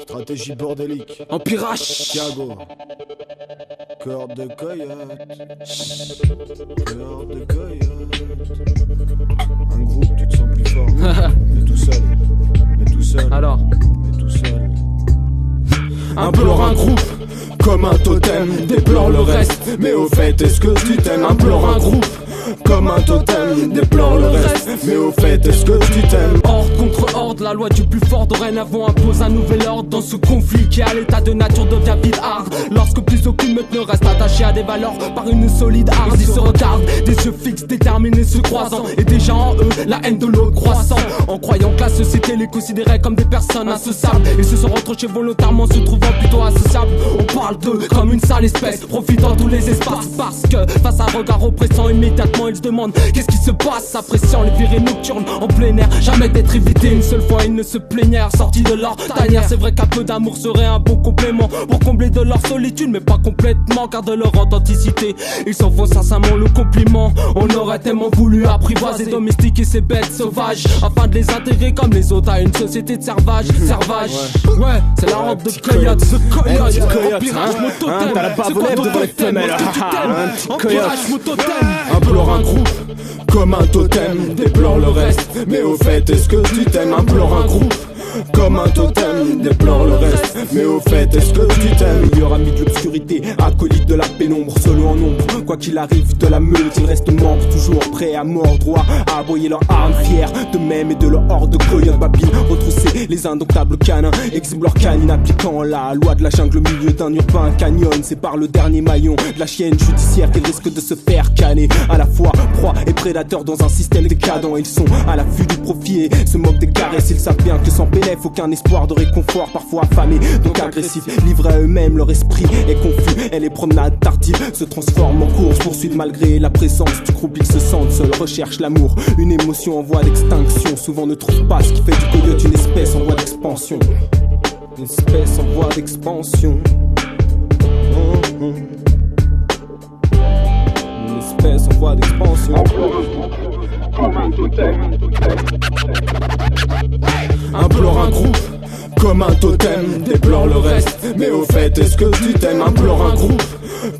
Stratégie bordélique. Empirage. Thiago. Cœur de coyote. Cœur de coyote. Un groupe, tu te sens plus fort. Mais tout seul. Mais tout seul. Alors. Mais tout seul. Implore un groupe comme un totem, déplore le reste. Mais au fait, est-ce que tu t'aimes? Implore un groupe comme un totem, déplore le reste. Mais au fait, est-ce que tu t'aimes? Horde contre horde, la loi du plus fort dorénavant impose un nouvel ordre dans ce conflit qui à l'état de nature devient vide hard. Lorsque plus aucune meute ne reste attachée à des valeurs par une solide harde, ils se regardent, des yeux fixes, déterminés, se croisant. Et déjà en eux, la haine de l'autre croissant. En croyant que la société les considérait comme des personnes insociables, ils se sont retranchés volontairement, se trouvant plutôt associables. On parle d'eux comme une sale espèce, profitant tous les espaces. Parce que face à un regard oppressant, immédiatement ils se demandent qu'est-ce qui se passe, appréciant les virées nocturnes en plein air. Jamais d'être évité, une seule fois ils ne se plaignèrent, sortis de leur tanière. C'est vrai qu'un peu d'amour serait un bon complément pour combler de leur solitude, mais pas complètement, car de leur authenticité ils s'en font sincèrement le compliment. On aurait tellement voulu apprivoiser, domestiquer ces bêtes sauvages, afin de les intégrer comme les autres à une société de servage. Ouais, c'est la horde de coyotes. Empirage mon totem. T'as la barbe aux lèvres devant les femelles. Empirage mon totem. Implore un groupe comme un totem, déplore le reste. Mais au fait, est-ce que tu t'aimes? Implore un groupe comme un totem, déplore le reste. Mais au fait, est-ce que tu t'aimes? Meilleur ami de l'obscurité, acolyte de la pénombre, seul en nombre. Quoi qu'il arrive de la meute, il reste membre, toujours prêt à mordre, droit à aboyer leurs armes, fiers de même et de leur horde de coyotes babilles. Retrousser les indomptables canins, exhibent leur canine, appliquant la loi de la jungle au milieu d'un urbain canyon. C'est par le dernier maillon de la chienne judiciaire qu'ils risquent de se faire canner. À la fois proie et prédateur dans un système décadent, ils sont à l'affût du profit et se moquent des caresses. Ils savent bien que sans PNF, aucun espoir de réconfort, parfois affamés, donc agressifs, livrés à eux-mêmes, leur esprit est confus et les promenades tardives se transforment en course poursuite. Malgré la présence du groupe, ils se sentent seuls, recherchent l'amour, une émotion en voie d'extinction. Souvent ne trouvent pas ce qui fait du coyote une espèce en voie d'expansion. Une espèce en voie d'expansion. Une espèce en voie d'expansion. Implore un groupe comme un totem, déplore le reste. Mais au fait, est-ce que tu t'aimes? Implore un groupe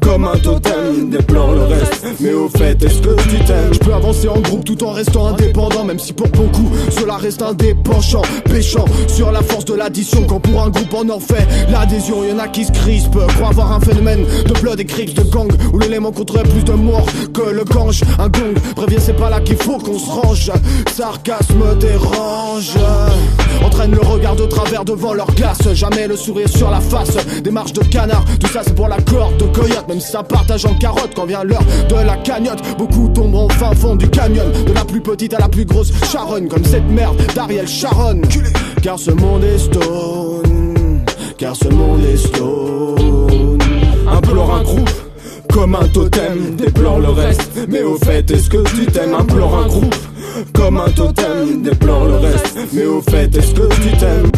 comme un totem, déplore le reste. Mais au fait, est-ce que tu t'aimes? Je peux avancer en groupe tout en restant indépendant, même si pour beaucoup cela reste un des penchants, péchant sur la force de l'addition. Quand pour un groupe on en fait l'adhésion, y'en a qui se crispent, croient avoir un phénomène de blood et crips de gang, où l'élément compterait plus de morts que le gange. Un gong prévient, c'est pas là qu'il faut qu'on se range. Sarcasme dérange, entraîne le regard de travers devant leur glace, jamais le sourire sur la face. Des marches de canard, tout ça c'est pour la corde de coyote. Même si ça partage en carotte quand vient l'heure de la cagnotte, beaucoup tomberont au fin fond du canyon, de la plus petite à la plus grosse charogne, comme cette merde d'Ariel Sharon. Car ce monde est stone, car ce monde est stone. Implore un groupe comme un totem, déplore le reste. Mais au fait, est-ce que tu t'aimes? Implore un groupe comme un totem, déplore le reste. Mais au fait, est-ce que tu t'aimes?